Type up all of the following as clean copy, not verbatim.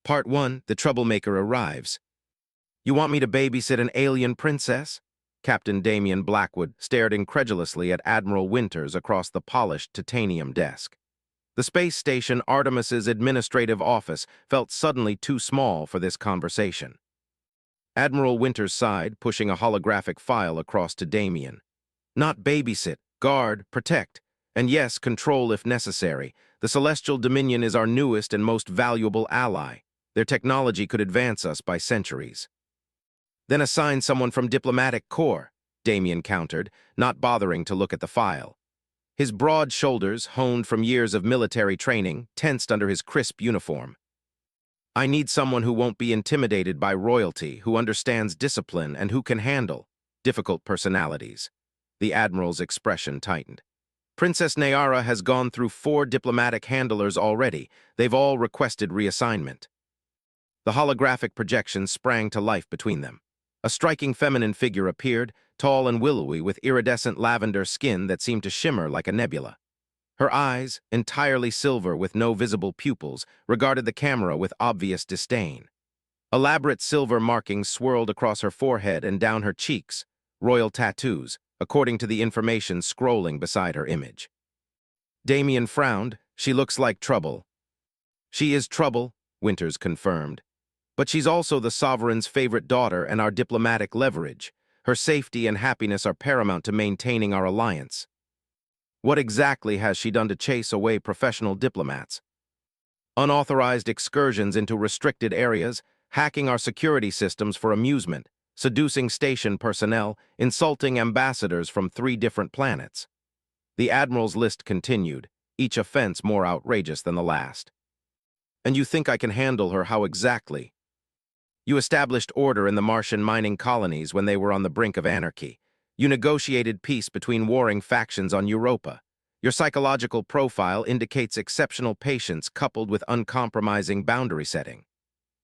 Part 1, The Troublemaker Arrives. You want me to babysit an alien princess? Captain Damian Blackwood stared incredulously at Admiral Winters across the polished titanium desk. The space station Artemis's administrative office felt suddenly too small for this conversation. Admiral Winters sighed, pushing a holographic file across to Damian. Not babysit, guard, protect, and yes, control if necessary. The Celestial Dominion is our newest and most valuable ally. Their technology could advance us by centuries. Then assign someone from Diplomatic Corps, Damian countered, not bothering to look at the file. His broad shoulders, honed from years of military training, tensed under his crisp uniform. I need someone who won't be intimidated by royalty, who understands discipline, and who can handle difficult personalities. The Admiral's expression tightened. Princess Nayara has gone through 4 diplomatic handlers already. They've all requested reassignment. The holographic projection sprang to life between them. A striking feminine figure appeared, tall and willowy with iridescent lavender skin that seemed to shimmer like a nebula. Her eyes, entirely silver with no visible pupils, regarded the camera with obvious disdain. Elaborate silver markings swirled across her forehead and down her cheeks, royal tattoos, according to the information scrolling beside her image. Damian frowned. She looks like trouble. She is trouble, Winters confirmed. But she's also the Sovereign's favorite daughter and our diplomatic leverage. Her safety and happiness are paramount to maintaining our alliance. What exactly has she done to chase away professional diplomats? Unauthorized excursions into restricted areas, hacking our security systems for amusement, seducing station personnel, insulting ambassadors from 3 different planets. The Admiral's list continued, each offense more outrageous than the last. And you think I can handle her? How exactly? You established order in the Martian mining colonies when they were on the brink of anarchy. You negotiated peace between warring factions on Europa. Your psychological profile indicates exceptional patience coupled with uncompromising boundary setting.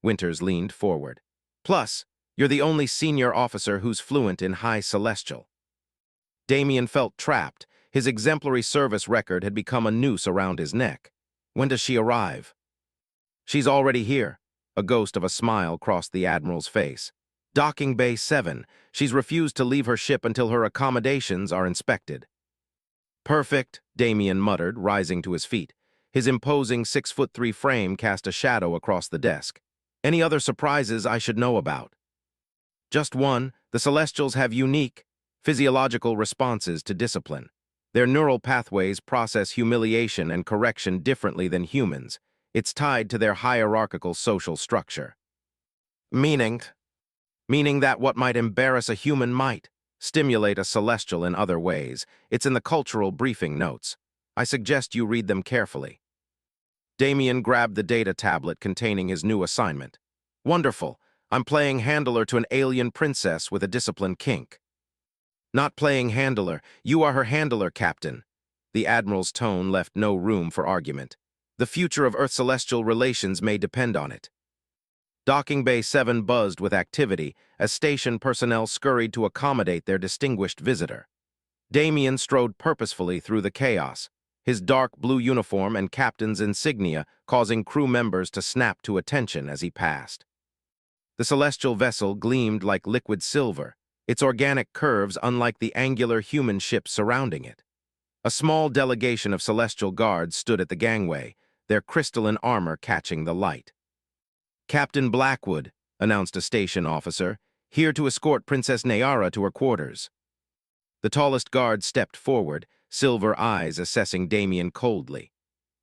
Winters leaned forward. Plus, you're the only senior officer who's fluent in High Celestial. Damian felt trapped. His exemplary service record had become a noose around his neck. When does she arrive? She's already here. A ghost of a smile crossed the Admiral's face. Docking Bay 7. She's refused to leave her ship until her accommodations are inspected. Perfect, Damian muttered, rising to his feet. His imposing 6'3" frame cast a shadow across the desk. Any other surprises I should know about? Just one. The Celestials have unique, physiological responses to discipline. Their neural pathways process humiliation and correction differently than humans. It's tied to their hierarchical social structure. Meaning that what might embarrass a human might stimulate a celestial in other ways. It's in the cultural briefing notes. I suggest you read them carefully. Damian grabbed the data tablet containing his new assignment. Wonderful. I'm playing handler to an alien princess with a discipline kink. Not playing handler. You are her handler, Captain. The Admiral's tone left no room for argument. The future of Earth-Celestial relations may depend on it. Docking Bay 7 buzzed with activity as station personnel scurried to accommodate their distinguished visitor. Damian strode purposefully through the chaos, his dark blue uniform and captain's insignia causing crew members to snap to attention as he passed. The celestial vessel gleamed like liquid silver, its organic curves unlike the angular human ships surrounding it. A small delegation of celestial guards stood at the gangway, their crystalline armor catching the light. Captain Blackwood, announced a station officer, here to escort Princess Nayara to her quarters. The tallest guard stepped forward, silver eyes assessing Damian coldly.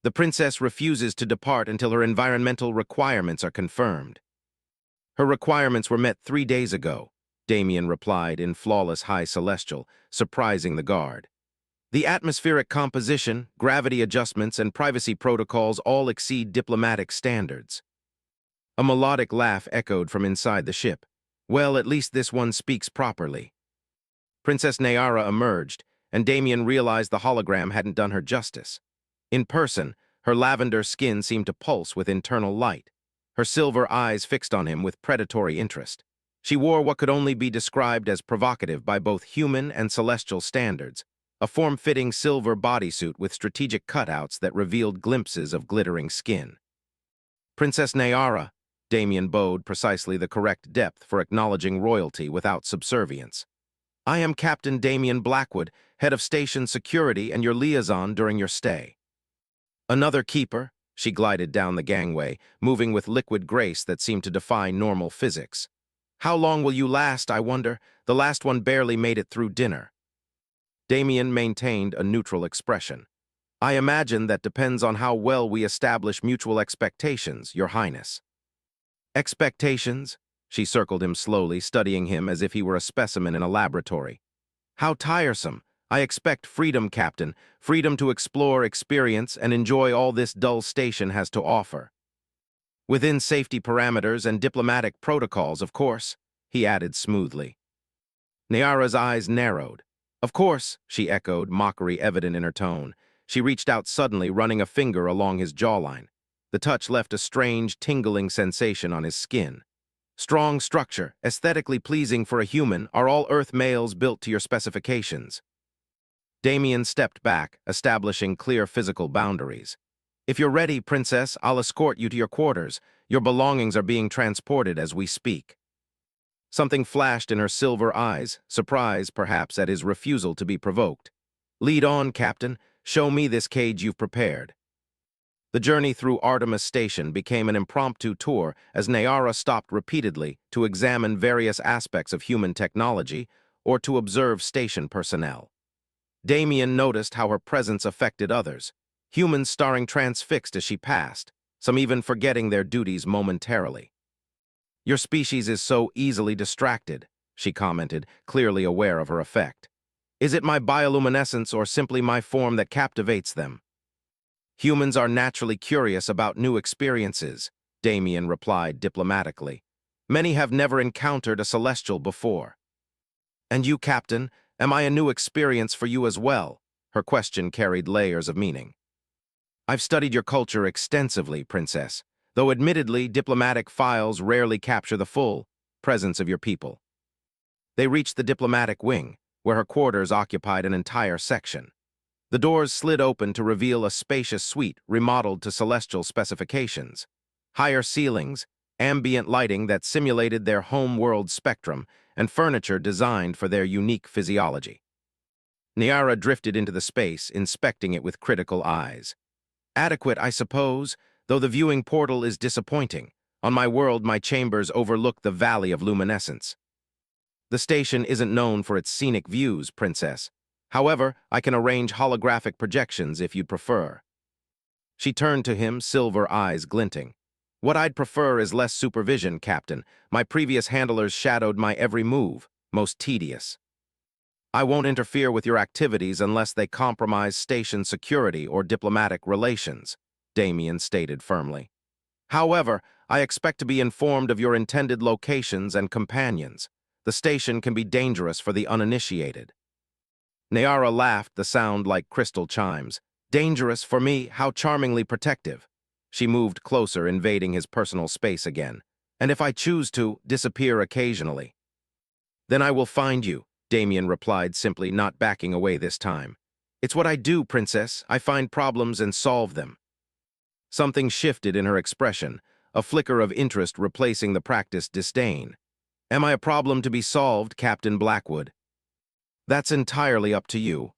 The princess refuses to depart until her environmental requirements are confirmed. Her requirements were met 3 days ago, Damian replied in flawless High Celestial, surprising the guard. The atmospheric composition, gravity adjustments, and privacy protocols all exceed diplomatic standards. A melodic laugh echoed from inside the ship. Well, at least this one speaks properly. Princess Nayara emerged, and Damian realized the hologram hadn't done her justice. In person, her lavender skin seemed to pulse with internal light, her silver eyes fixed on him with predatory interest. She wore what could only be described as provocative by both human and celestial standards, a form-fitting silver bodysuit with strategic cutouts that revealed glimpses of glittering skin. Princess Nayara, Damien bowed precisely the correct depth for acknowledging royalty without subservience. I am Captain Damien Blackwood, head of station security and your liaison during your stay. Another keeper? She glided down the gangway, moving with liquid grace that seemed to defy normal physics. How long will you last, I wonder? The last one barely made it through dinner. Damien maintained a neutral expression. I imagine that depends on how well we establish mutual expectations, Your Highness. Expectations? She circled him slowly, studying him as if he were a specimen in a laboratory. How tiresome. I expect freedom, Captain, freedom to explore, experience, and enjoy all this dull station has to offer. Within safety parameters and diplomatic protocols, of course, he added smoothly. Nyara's eyes narrowed. Of course, she echoed, mockery evident in her tone. She reached out suddenly, running a finger along his jawline. The touch left a strange, tingling sensation on his skin. Strong structure, aesthetically pleasing for a human, are all Earth males built to your specifications. Damien stepped back, establishing clear physical boundaries. If you're ready, Princess, I'll escort you to your quarters. Your belongings are being transported as we speak. Something flashed in her silver eyes, surprise, perhaps, at his refusal to be provoked. Lead on, Captain. Show me this cage you've prepared. The journey through Artemis Station became an impromptu tour as Nyara stopped repeatedly to examine various aspects of human technology or to observe station personnel. Damien noticed how her presence affected others, humans staring transfixed as she passed, some even forgetting their duties momentarily. Your species is so easily distracted, she commented, clearly aware of her effect. Is it my bioluminescence or simply my form that captivates them? Humans are naturally curious about new experiences, Damien replied diplomatically. Many have never encountered a celestial before. And you, Captain, am I a new experience for you as well? Her question carried layers of meaning. I've studied your culture extensively, Princess, though admittedly diplomatic files rarely capture the full presence of your people. They reached the diplomatic wing, where her quarters occupied an entire section. The doors slid open to reveal a spacious suite remodeled to celestial specifications. Higher ceilings, ambient lighting that simulated their home-world spectrum, and furniture designed for their unique physiology. Nyara drifted into the space, inspecting it with critical eyes. Adequate, I suppose, though the viewing portal is disappointing. On my world, my chambers overlook the Valley of Luminescence. The station isn't known for its scenic views, Princess. However, I can arrange holographic projections if you'd prefer. She turned to him, silver eyes glinting. What I'd prefer is less supervision, Captain. My previous handlers shadowed my every move, most tedious. I won't interfere with your activities unless they compromise station security or diplomatic relations, Damien stated firmly. However, I expect to be informed of your intended locations and companions. The station can be dangerous for the uninitiated. Nyara laughed, the sound like crystal chimes. Dangerous for me, how charmingly protective. She moved closer, invading his personal space again. And if I choose to, disappear occasionally. Then I will find you, Damien replied simply, not backing away this time. It's what I do, Princess. I find problems and solve them. Something shifted in her expression, a flicker of interest replacing the practiced disdain. Am I a problem to be solved, Captain Blackwood? That's entirely up to you.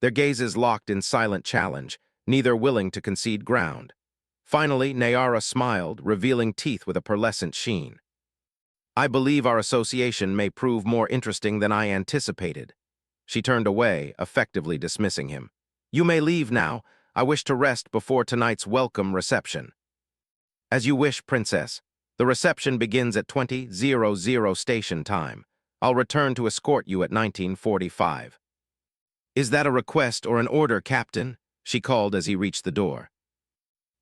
Their gazes locked in silent challenge, neither willing to concede ground. Finally, Nyara smiled, revealing teeth with a pearlescent sheen. I believe our association may prove more interesting than I anticipated. She turned away, effectively dismissing him. You may leave now. I wish to rest before tonight's welcome reception. As you wish, Princess. The reception begins at 20:00 station time. I'll return to escort you at 19:45. Is that a request or an order, Captain? She called as he reached the door.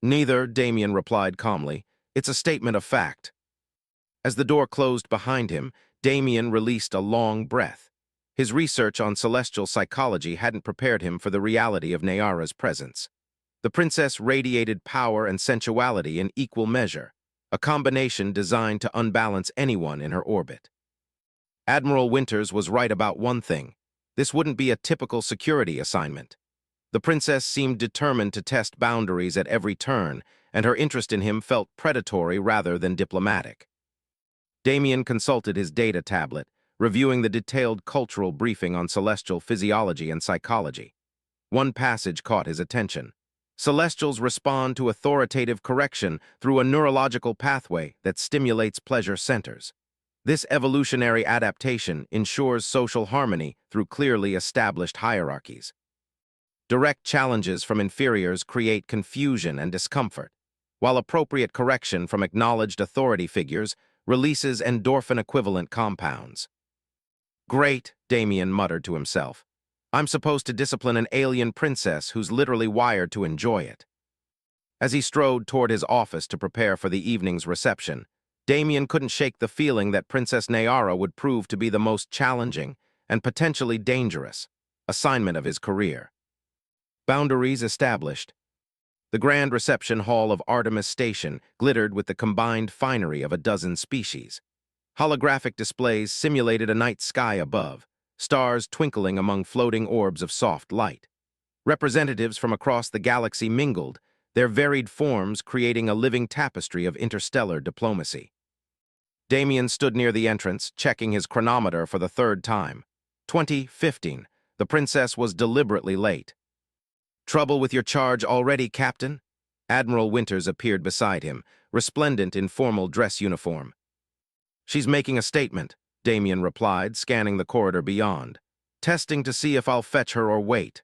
Neither, Damien replied calmly. It's a statement of fact. As the door closed behind him, Damien released a long breath. His research on celestial psychology hadn't prepared him for the reality of Nyara's presence. The princess radiated power and sensuality in equal measure, a combination designed to unbalance anyone in her orbit. Admiral Winters was right about one thing. This wouldn't be a typical security assignment. The princess seemed determined to test boundaries at every turn, and her interest in him felt predatory rather than diplomatic. Damien consulted his data tablet, reviewing the detailed cultural briefing on celestial physiology and psychology. One passage caught his attention. Celestials respond to authoritative correction through a neurological pathway that stimulates pleasure centers. This evolutionary adaptation ensures social harmony through clearly established hierarchies. Direct challenges from inferiors create confusion and discomfort, while appropriate correction from acknowledged authority figures releases endorphin-equivalent compounds. Great, Damien muttered to himself. I'm supposed to discipline an alien princess who's literally wired to enjoy it. As he strode toward his office to prepare for the evening's reception, Damien couldn't shake the feeling that Princess Nayara would prove to be the most challenging and potentially dangerous assignment of his career. Boundaries established. The grand reception hall of Artemis Station glittered with the combined finery of a dozen species. Holographic displays simulated a night sky above, stars twinkling among floating orbs of soft light. Representatives from across the galaxy mingled, their varied forms creating a living tapestry of interstellar diplomacy. Damien stood near the entrance, checking his chronometer for the third time. 20:15. The princess was deliberately late. "Trouble with your charge already, Captain?" Admiral Winters appeared beside him, resplendent in formal dress uniform. "She's making a statement," Damien replied, scanning the corridor beyond. "Testing to see if I'll fetch her or wait."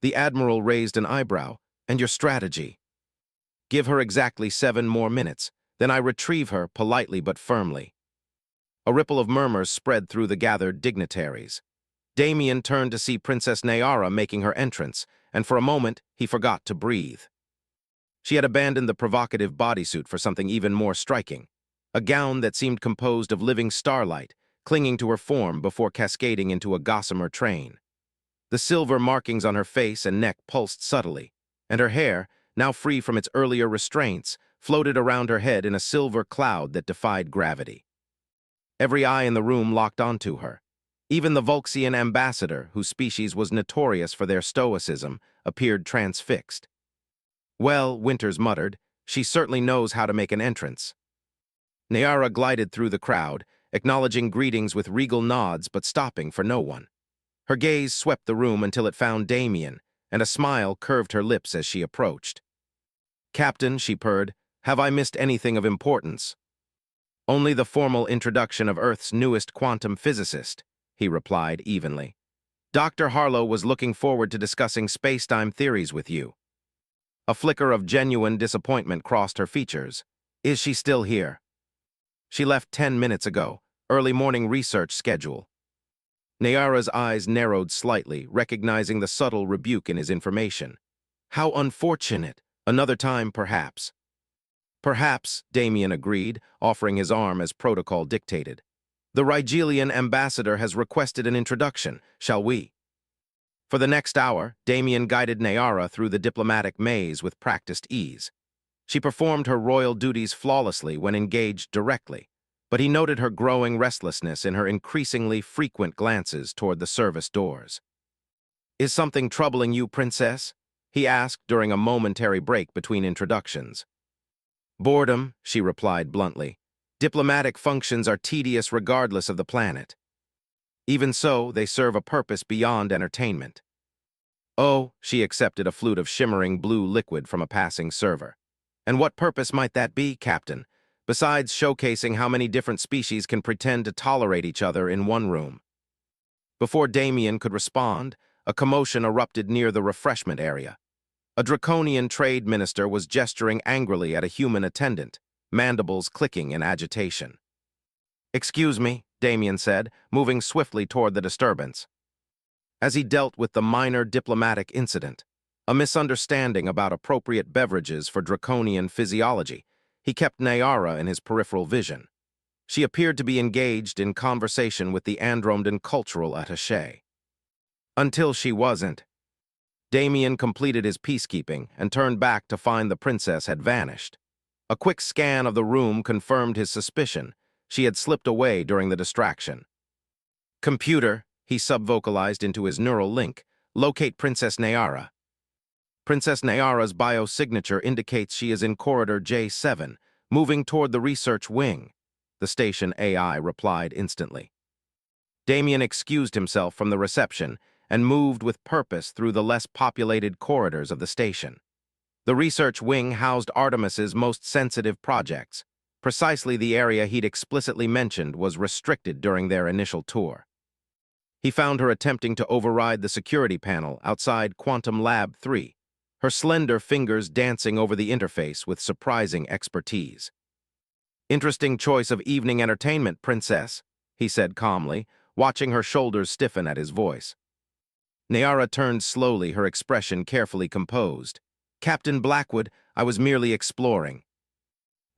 The Admiral raised an eyebrow. "And your strategy?" "Give her exactly 7 more minutes, then I retrieve her politely but firmly." A ripple of murmurs spread through the gathered dignitaries. Damien turned to see Princess Nayara making her entrance, and for a moment he forgot to breathe. She had abandoned the provocative bodysuit for something even more striking, a gown that seemed composed of living starlight, clinging to her form before cascading into a gossamer train. The silver markings on her face and neck pulsed subtly, and her hair, now free from its earlier restraints, floated around her head in a silver cloud that defied gravity. Every eye in the room locked onto her. Even the Volxian ambassador, whose species was notorious for their stoicism, appeared transfixed. "Well," Winters muttered, "she certainly knows how to make an entrance." Nayara glided through the crowd, acknowledging greetings with regal nods but stopping for no one. Her gaze swept the room until it found Damien, and a smile curved her lips as she approached. "Captain," she purred, "have I missed anything of importance?" "Only the formal introduction of Earth's newest quantum physicist," he replied evenly. "Dr. Harlow was looking forward to discussing space-time theories with you." A flicker of genuine disappointment crossed her features. "Is she still here?" "She left 10 minutes ago. Early morning research schedule." Nayara's eyes narrowed slightly, recognizing the subtle rebuke in his information. "How unfortunate. Another time, perhaps." "Perhaps," Damien agreed, offering his arm as protocol dictated. "The Rigelian ambassador has requested an introduction. Shall we?" For the next hour, Damien guided Nayara through the diplomatic maze with practiced ease. She performed her royal duties flawlessly when engaged directly, but he noted her growing restlessness in her increasingly frequent glances toward the service doors. "Is something troubling you, Princess?" he asked during a momentary break between introductions. "Boredom," she replied bluntly. "Diplomatic functions are tedious regardless of the planet. Even so, they serve a purpose beyond entertainment." "Oh," she accepted a flute of shimmering blue liquid from a passing server. "And what purpose might that be, Captain, besides showcasing how many different species can pretend to tolerate each other in one room?" Before Damien could respond, a commotion erupted near the refreshment area. A draconian trade minister was gesturing angrily at a human attendant, mandibles clicking in agitation. "Excuse me," Damien said, moving swiftly toward the disturbance. As he dealt with the minor diplomatic incident, a misunderstanding about appropriate beverages for draconian physiology, he kept Nayara in his peripheral vision. She appeared to be engaged in conversation with the Andromedan cultural attaché. Until she wasn't. Damien completed his peacekeeping and turned back to find the princess had vanished. A quick scan of the room confirmed his suspicion. She had slipped away during the distraction. "Computer," he subvocalized into his neural link, Locate Princess Nayara. Princess Nayara's biosignature indicates she is in corridor J7, moving toward the research wing. The station AI replied instantly. Damien excused himself from the reception and moved with purpose through the less populated corridors of the station. The research wing housed Artemis's most sensitive projects. Precisely the area he'd explicitly mentioned was restricted during their initial tour. He found her attempting to override the security panel outside Quantum Lab 3, her slender fingers dancing over the interface with surprising expertise. "Interesting choice of evening entertainment, Princess," he said calmly, watching her shoulders stiffen at his voice. Nayara turned slowly, her expression carefully composed. "Captain Blackwood, I was merely exploring.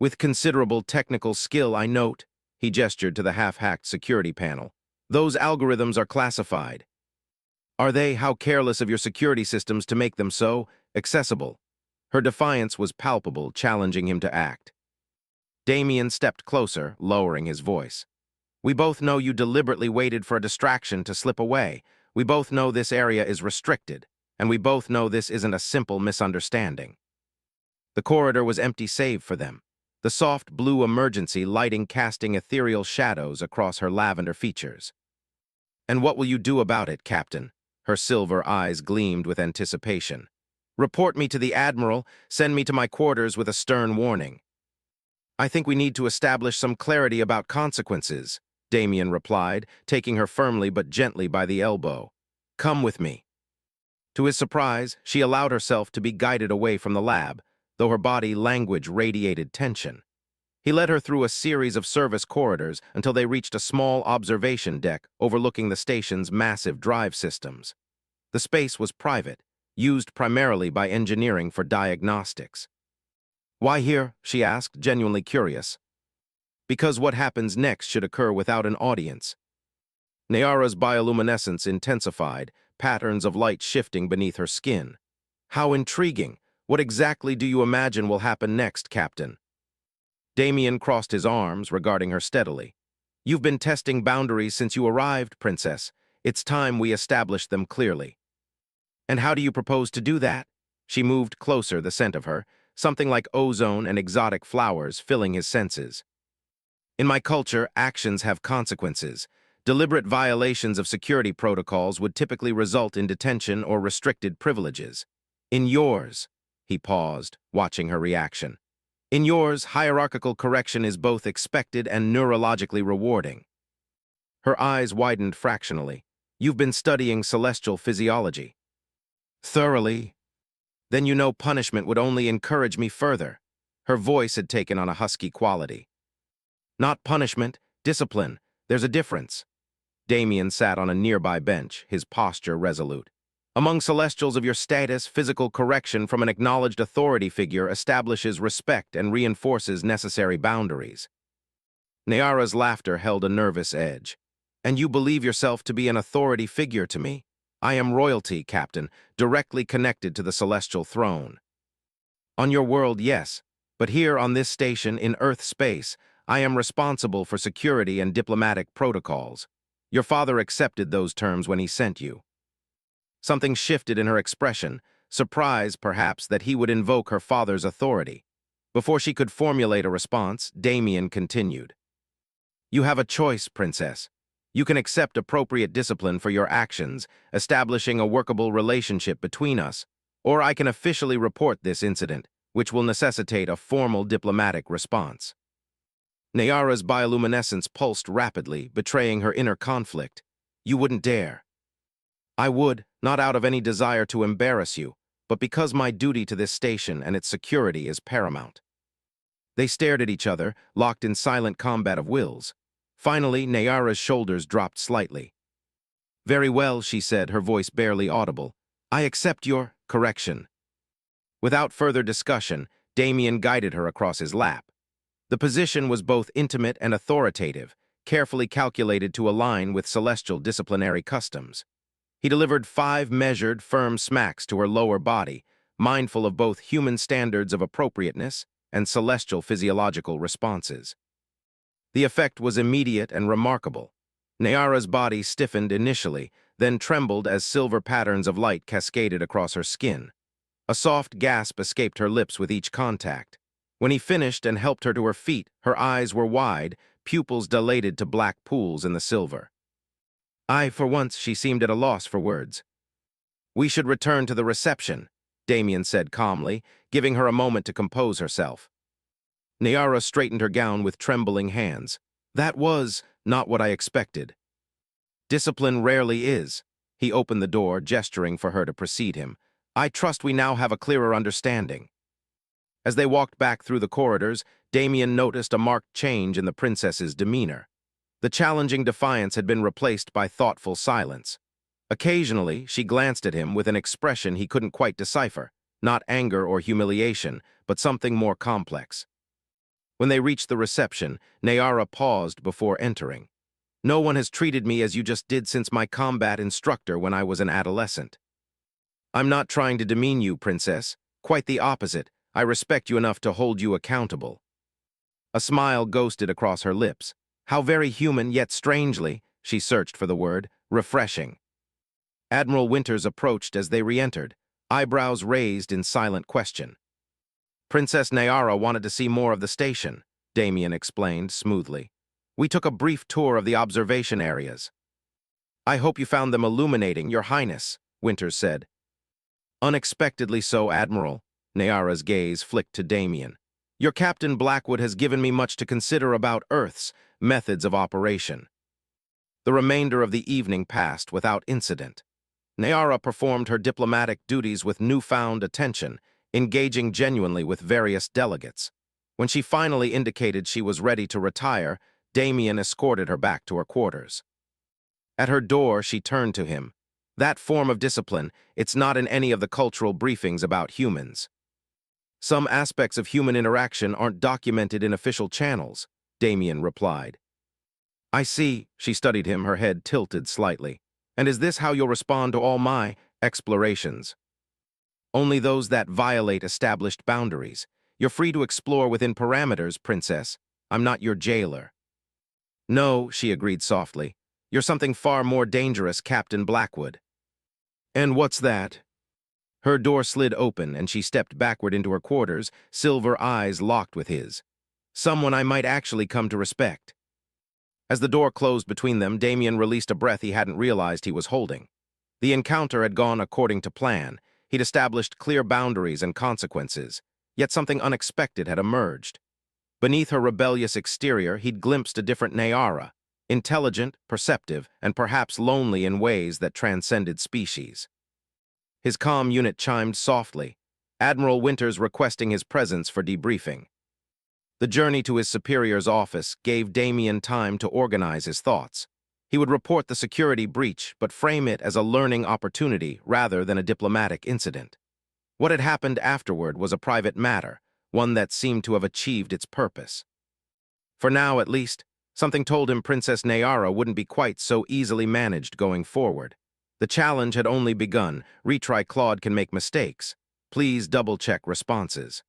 With considerable technical skill, I note," he gestured to the half-hacked security panel. "Those algorithms are classified. Are they, how careless of your security systems to make them so accessible?" Her defiance was palpable, challenging him to act. Damien stepped closer, lowering his voice. "We both know you deliberately waited for a distraction to slip away. We both know this area is restricted, and we both know this isn't a simple misunderstanding." The corridor was empty save for them, the soft blue emergency lighting casting ethereal shadows across her lavender features. "And what will you do about it, Captain?" Her silver eyes gleamed with anticipation. "Report me to the Admiral, send me to my quarters with a stern warning." "I think we need to establish some clarity about consequences," Damien replied, taking her firmly but gently by the elbow. "Come with me." To his surprise, she allowed herself to be guided away from the lab, though her body language radiated tension. He led her through a series of service corridors until they reached a small observation deck overlooking the station's massive drive systems. The space was private, used primarily by engineering for diagnostics. "Why here?" she asked, genuinely curious. "Because what happens next should occur without an audience." Nayara's bioluminescence intensified, patterns of light shifting beneath her skin. "How intriguing! What exactly do you imagine will happen next, Captain?" Damien crossed his arms, regarding her steadily. "You've been testing boundaries since you arrived, Princess. It's time we established them clearly." "And how do you propose to do that?" She moved closer, the scent of her, something like ozone and exotic flowers filling his senses. "In my culture, actions have consequences. Deliberate violations of security protocols would typically result in detention or restricted privileges. In yours," he paused, watching her reaction. "In yours, hierarchical correction is both expected and neurologically rewarding." Her eyes widened fractionally. "You've been studying celestial physiology." "Thoroughly." "Then you know punishment would only encourage me further." Her voice had taken on a husky quality. "Not punishment, discipline. There's a difference." Damien sat on a nearby bench, his posture resolute. "Among Celestials of your status, physical correction from an acknowledged authority figure establishes respect and reinforces necessary boundaries." Nayara's laughter held a nervous edge. "And you believe yourself to be an authority figure to me? I am royalty, Captain, directly connected to the celestial throne." "On your world, yes, but here on this station in Earth space, I am responsible for security and diplomatic protocols. Your father accepted those terms when he sent you." Something shifted in her expression, surprise, perhaps, that he would invoke her father's authority. Before she could formulate a response, Damien continued. "You have a choice, Princess. You can accept appropriate discipline for your actions, establishing a workable relationship between us, or I can officially report this incident, which will necessitate a formal diplomatic response." Nayara's bioluminescence pulsed rapidly, betraying her inner conflict. "You wouldn't dare." "I would, not out of any desire to embarrass you, but because my duty to this station and its security is paramount." They stared at each other, locked in silent combat of wills. Finally, Nayara's shoulders dropped slightly. "Very well," she said, her voice barely audible. "I accept your correction." Without further discussion, Damien guided her across his lap. The position was both intimate and authoritative, carefully calculated to align with celestial disciplinary customs. He delivered 5 measured, firm smacks to her lower body, mindful of both human standards of appropriateness and celestial physiological responses. The effect was immediate and remarkable. Nayara's body stiffened initially, then trembled as silver patterns of light cascaded across her skin. A soft gasp escaped her lips with each contact. When he finished and helped her to her feet, her eyes were wide, pupils dilated to black pools in the silver. For once, she seemed at a loss for words. "We should return to the reception," Damien said calmly, giving her a moment to compose herself. Nyara straightened her gown with trembling hands. "That was not what I expected." "Discipline rarely is." He opened the door, gesturing for her to precede him. "I trust we now have a clearer understanding." As they walked back through the corridors, Damien noticed a marked change in the princess's demeanor. The challenging defiance had been replaced by thoughtful silence. Occasionally, she glanced at him with an expression he couldn't quite decipher, not anger or humiliation, but something more complex. When they reached the reception, Nyara paused before entering. "No one has treated me as you just did since my combat instructor when I was an adolescent." "I'm not trying to demean you, princess. Quite the opposite. I respect you enough to hold you accountable." A smile ghosted across her lips. How very human, yet strangely, she searched for the word, refreshing. Admiral Winters approached as they re-entered, eyebrows raised in silent question. "Princess Nyara wanted to see more of the station," Damien explained smoothly. "We took a brief tour of the observation areas." "I hope you found them illuminating, Your Highness," Winters said. "Unexpectedly so, Admiral." Nyara's gaze flicked to Damien. "Your Captain Blackwood has given me much to consider about Earth's methods of operation." The remainder of the evening passed without incident. Nyara performed her diplomatic duties with newfound attention, engaging genuinely with various delegates. When she finally indicated she was ready to retire, Damien escorted her back to her quarters. At her door, she turned to him. "That form of discipline, it's not in any of the cultural briefings about humans." "Some aspects of human interaction aren't documented in official channels," Damien replied. "I see," she studied him, her head tilted slightly. "And is this how you'll respond to all my explorations?" "Only those that violate established boundaries. You're free to explore within parameters, princess. I'm not your jailer." "No," she agreed softly. "You're something far more dangerous, Captain Blackwood." "And what's that?" Her door slid open, and she stepped backward into her quarters, silver eyes locked with his. "Someone I might actually come to respect." As the door closed between them, Damien released a breath he hadn't realized he was holding. The encounter had gone according to plan. He'd established clear boundaries and consequences, yet something unexpected had emerged. Beneath her rebellious exterior, he'd glimpsed a different Nyara, intelligent, perceptive, and perhaps lonely in ways that transcended species. His comm unit chimed softly, Admiral Winters requesting his presence for debriefing. The journey to his superior's office gave Damien time to organize his thoughts. He would report the security breach, but frame it as a learning opportunity rather than a diplomatic incident. What had happened afterward was a private matter, one that seemed to have achieved its purpose. For now, at least, something told him Princess Nyara wouldn't be quite so easily managed going forward. The challenge had only begun. Retry Claude can make mistakes. Please double-check responses.